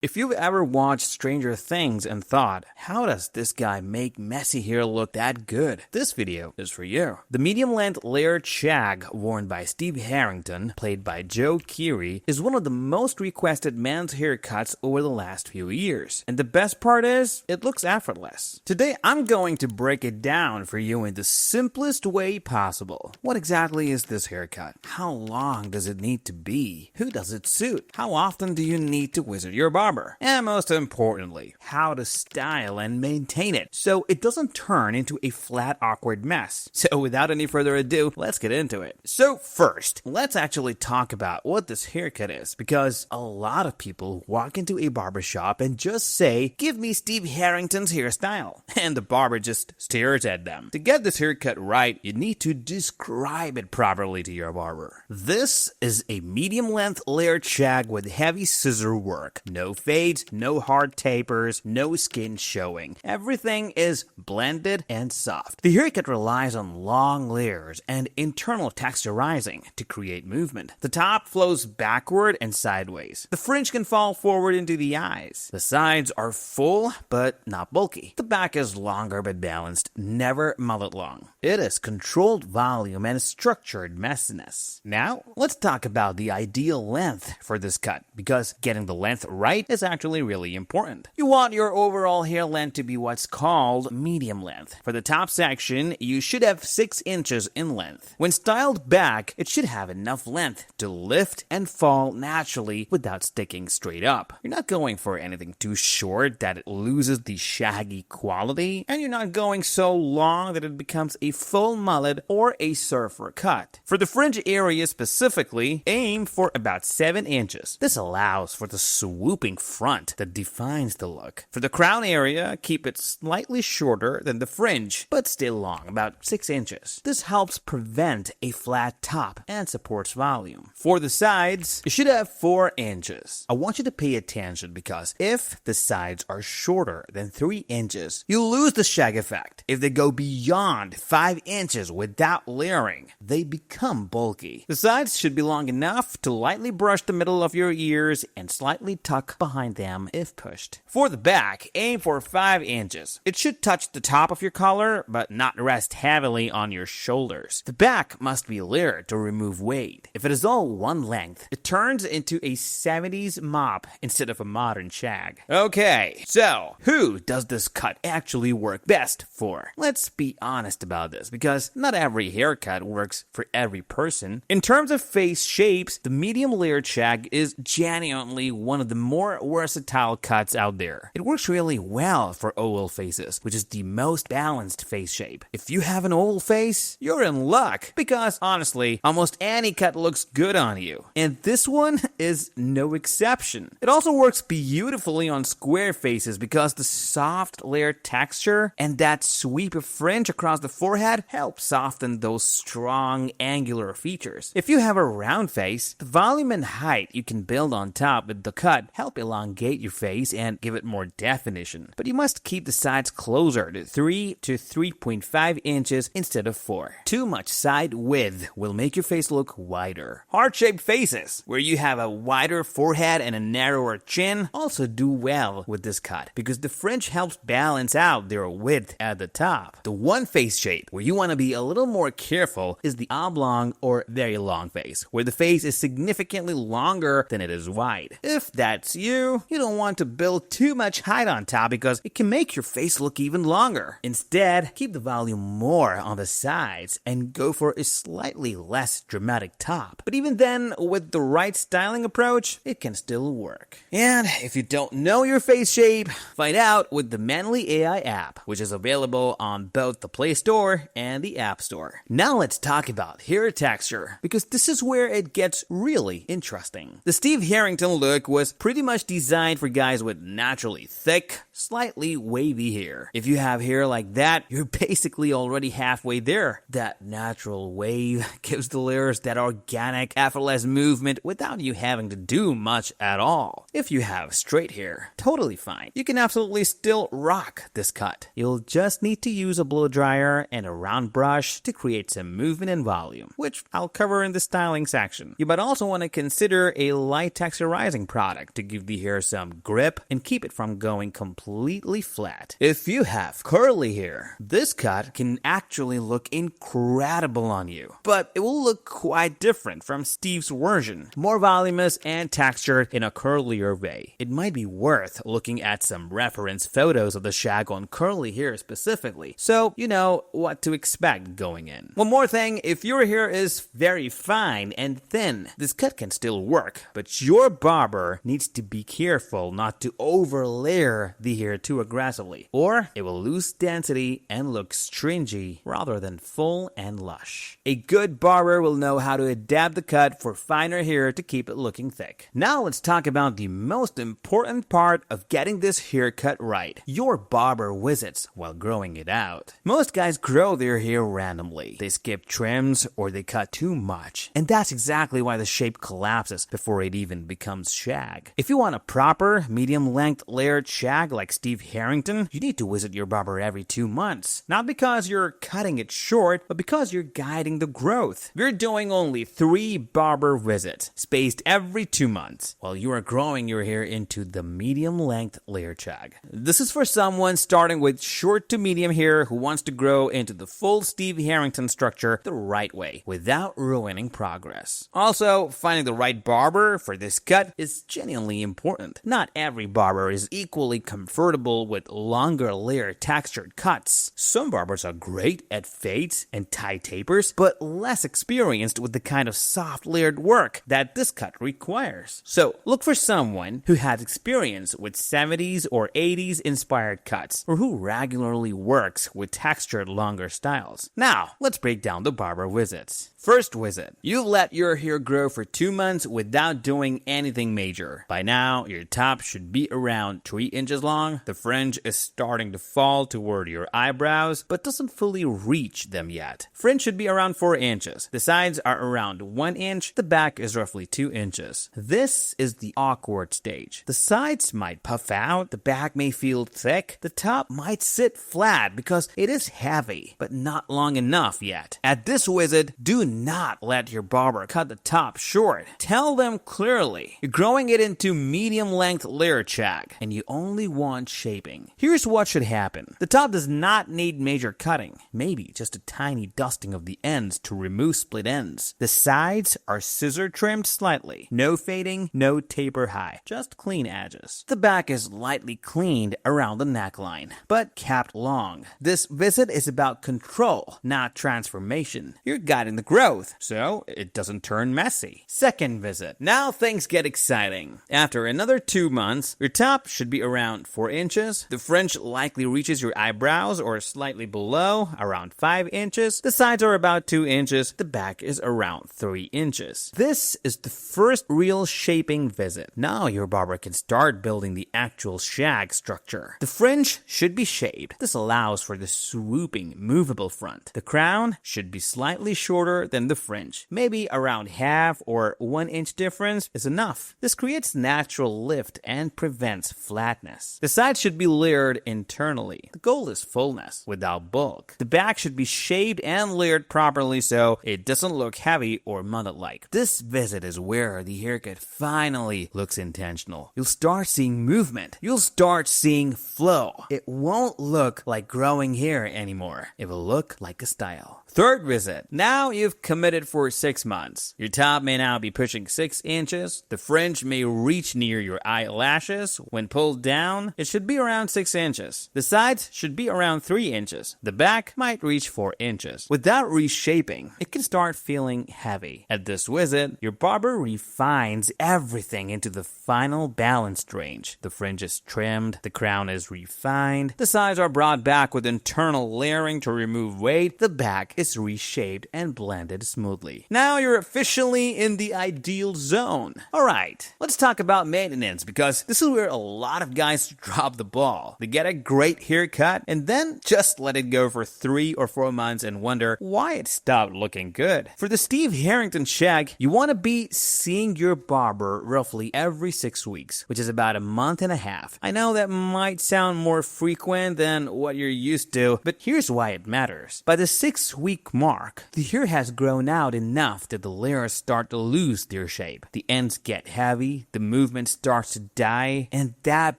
If you've ever watched Stranger Things and thought, how does this guy make messy hair look that good? This video is for you. The medium-length layered shag worn by Steve Harrington, played by Joe Keery, is one of the most requested men's haircuts over the last few years. And the best part is, it looks effortless. Today, I'm going to break it down for you in the simplest way possible. What exactly is this haircut? How long does it need to be? Who does it suit? How often do you need to visit your barber? And most importantly, how to style and maintain it so it doesn't turn into a flat, awkward mess. So without any further ado, let's get into it. So first, let's actually talk about what this haircut is, because a lot of people walk into a barbershop and just say, "Give me Steve Harrington's hairstyle," and the barber just stares at them. To get this haircut right, you need to describe it properly to your barber. This is a medium-length layered shag with heavy scissor work. No fades, no hard tapers, no skin showing. Everything is blended and soft. The haircut relies on long layers and internal texturizing to create movement. The top flows backward and sideways. The fringe can fall forward into the eyes. The sides are full but not bulky. The back is longer but balanced, never mullet long. It is controlled volume and structured messiness. Now, let's talk about the ideal length for this cut, because getting the length right is actually really important. You want your overall hair length to be what's called medium length. For the top section, you should have 6 inches in length. When styled back, it should have enough length to lift and fall naturally without sticking straight up. You're not going for anything too short that it loses the shaggy quality, and you're not going so long that it becomes a full mullet or a surfer cut. For the fringe area specifically, aim for about 7 inches. This allows for the swooping front that defines the look. For the crown area, keep it slightly shorter than the fringe, but still long, about 6 inches. This helps prevent a flat top and supports volume. For the sides, you should have 4 inches. I want you to pay attention, because if the sides are shorter than 3 inches, you lose the shag effect. If they go beyond 5 inches without layering, they become bulky. The sides should be long enough to lightly brush the middle of your ears and slightly tuck behind them if pushed. For the back, aim for 5 inches. It should touch the top of your collar, but not rest heavily on your shoulders. The back must be layered to remove weight. If it is all one length, it turns into a 70s mop instead of a modern shag. Okay, so who does this cut actually work best for? Let's be honest about this, because not every haircut works for every person. In terms of face shapes, the medium layered shag is genuinely one of the more versatile cuts out there. It works really well for oval faces, which is the most balanced face shape. If you have an oval face, you're in luck, because honestly, almost any cut looks good on you. And this one is no exception. It also works beautifully on square faces, because the soft layered texture and that sweep of fringe across the forehead help soften those strong angular features. If you have a round face, the volume and height you can build on top with the cut help elongate your face and give it more definition. But you must keep the sides closer to 3 to 3.5 inches instead of 4. Too much side width will make your face look wider. Heart-shaped faces, where you have a wider forehead and a narrower chin, also do well with this cut, because the fringe helps balance out their width at the top. The one face shape where you want to be a little more careful is the oblong or very long face, where the face is significantly longer than it is wide. If that's you, you don't want to build too much height on top, because it can make your face look even longer. Instead, keep the volume more on the sides and go for a slightly less dramatic top. But even then, with the right styling approach, it can still work. And if you don't know your face shape, find out with the Manly AI app, which is available on both the Play Store and the App Store. Now let's talk about hair texture, because this is where it gets really interesting. The Steve Harrington look was pretty much designed for guys with naturally thick, slightly wavy hair. If you have hair like that, you're basically already halfway there. That natural wave gives the layers that organic, effortless movement without you having to do much at all. If you have straight hair, totally fine. You can absolutely still rock this cut. You'll just need to use a blow dryer and a round brush to create some movement and volume, which I'll cover in the styling section. You might also want to consider a light texturizing product to give the hair some grip and keep it from going completely flat. If you have curly hair, this cut can actually look incredible on you, but it will look quite different from Steve's version, more voluminous and textured in a curlier way. It might be worth looking at some reference photos of the shag on curly hair specifically, so you know what to expect going in. One more thing, if your hair is very fine and thin, this cut can still work, but your barber needs to be careful not to overlayer the hair too aggressively, or it will lose density and look stringy rather than full and lush. A good barber will know how to adapt the cut for finer hair to keep it looking thick. Now let's talk about the most important part of getting this haircut right: your barber visits while growing it out. Most guys grow their hair randomly. They skip trims or they cut too much, and that's exactly why the shape collapses before it even becomes shag. If you want a proper medium-length layered shag like Steve Harrington, you need to visit your barber every 2 months. Not because you're cutting it short, but because you're guiding the growth. We're doing only 3 barber visits, spaced every 2 months, while you are growing your hair into the medium-length layered shag. This is for someone starting with short to medium hair who wants to grow into the full Steve Harrington structure the right way, without ruining progress. Also, finding the right barber for this cut is genuinely important. Not every barber is equally comfortable with longer layer textured cuts. Some barbers are great at fades and tight tapers, but less experienced with the kind of soft layered work that this cut requires. So look for someone who has experience with 70s or 80s inspired cuts, or who regularly works with textured longer styles. Now, let's break down the barber visits. First visit. You let your hair grow for 2 months without doing anything major. By now, your top should be around 3 inches long. The fringe is starting to fall toward your eyebrows, but doesn't fully reach them yet. Fringe should be around 4 inches. The sides are around 1 inch. The back is roughly 2 inches. This is the awkward stage. The sides might puff out. The back may feel thick. The top might sit flat because it is heavy, but not long enough yet. At this visit, do not let your barber cut the top short. Tell them clearly you're growing it into medium length layered shag and you only want shaping. Here's what should happen. The top does not need major cutting, maybe just a tiny dusting of the ends to remove split ends. The sides are scissor trimmed slightly. No fading, no taper high, just clean edges. The back is lightly cleaned around the neckline, but kept long. This visit is about control, not transformation. You're guiding the growth, so it doesn't turn messy. Second visit. Now things get exciting. After another 2 months, your top should be around 4 inches. The fringe likely reaches your eyebrows or slightly below, around 5 inches. The sides are about 2 inches. The back is around 3 inches. This is the first real shaping visit. Now your barber can start building the actual shag structure. The fringe should be shaped. This allows for the swooping, movable front. The crown should be slightly shorter than the fringe. Maybe around half or 1 inch difference is enough. This creates natural lift and prevents flatness. The sides should be layered internally. The goal is fullness without bulk. The back should be shaped and layered properly so it doesn't look heavy or mullet-like. This visit is where the haircut finally looks intentional. You'll start seeing movement. You'll start seeing flow. It won't look like growing hair anymore. It will look like a style. Third visit. Now you've committed for 6 months. Your top may now be pushing 6 inches. The fringe may reach near your eyelashes. When pulled down, it should be around 6 inches. The sides should be around 3 inches. The back might reach 4 inches. Without reshaping, it can start feeling heavy. At this visit, your barber refines everything into the final balanced range. The fringe is trimmed. The crown is refined. The sides are brought back with internal layering to remove weight. The back is reshaped and blended smoothly. Now you're officially in the ideal zone. Alright, let's talk about maintenance because this is where a lot of guys drop the ball. They get a great haircut and then just let it go for 3 or 4 months and wonder why it stopped looking good. For the Steve Harrington shag, you want to be seeing your barber roughly every 6 weeks, which is about a month and a half. I know that might sound more frequent than what you're used to, but here's why it matters. By the 6-week mark, the hair has grown out enough that the layers start to lose their shape. The ends get heavy, the movement starts to die, and that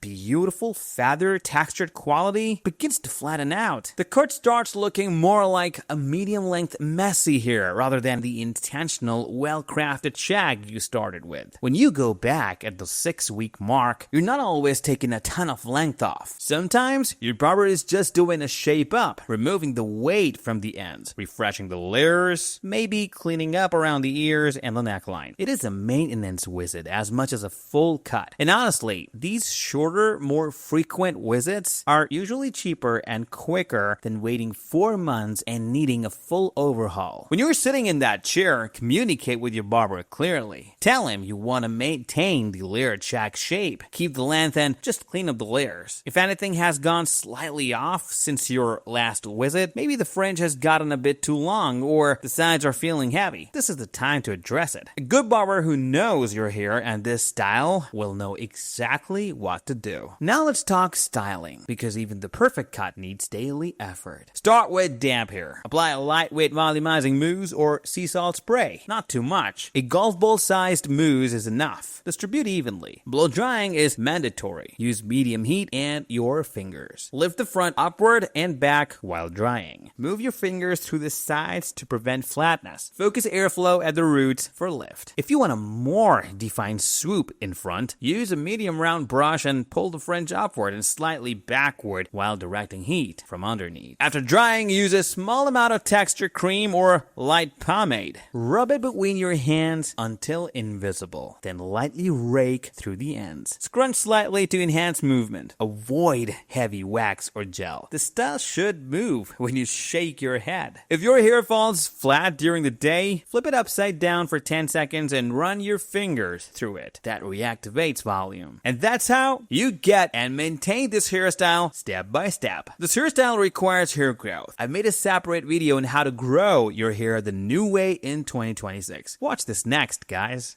beautiful feather textured quality begins to flatten out. The cut starts looking more like a medium-length messy hair rather than the intentional, well-crafted shag you started with. When you go back at the 6-week mark, you're not always taking a ton of length off. Sometimes your barber is just doing a shape up, removing the weight from the ends, refreshing the layers, maybe cleaning up around the ears and the neckline. It is a maintenance visit as much as a full cut. And honestly, these shorter, more frequent visits are usually cheaper and quicker than waiting 4 months and needing a full overhaul. When you're sitting in that chair, communicate with your barber clearly. Tell him you want to maintain the layered shag shape, keep the length, and just clean up the layers. If anything has gone slightly off since your last visit, maybe the fringe has gotten a bit too long or the sides are feeling heavy, this is the time to address it. A good barber who knows your hair and this style will know exactly what to do. Now let's talk styling, because even the perfect cut needs daily effort. Start with damp hair. Apply a lightweight volumizing mousse or sea salt spray. Not too much. A golf ball sized mousse is enough. Distribute evenly. Blow drying is mandatory. Use medium heat and your fingers. Lift the front upward and back while drying. Move your fingers through the sides to prevent flatness. Focus airflow at the roots for lift. If you want a more defined swoop in front, use a medium round brush and pull the fringe upward and slightly backward while directing heat from underneath. After drying, use a small amount of texture cream or light pomade. Rub it between your hands until invisible, then lightly rake through the ends. Scrunch slightly to enhance movement. Avoid heavy wax or gel. The style should move when you shake your head. If your hair falls flat during the day, flip it upside down for 10 seconds and run your fingers through it. That reactivates volume. And that's how you get and maintain this hairstyle step by step. This hairstyle requires hair growth. I've made a separate video on how to grow your hair the new way in 2026. Watch this next, guys.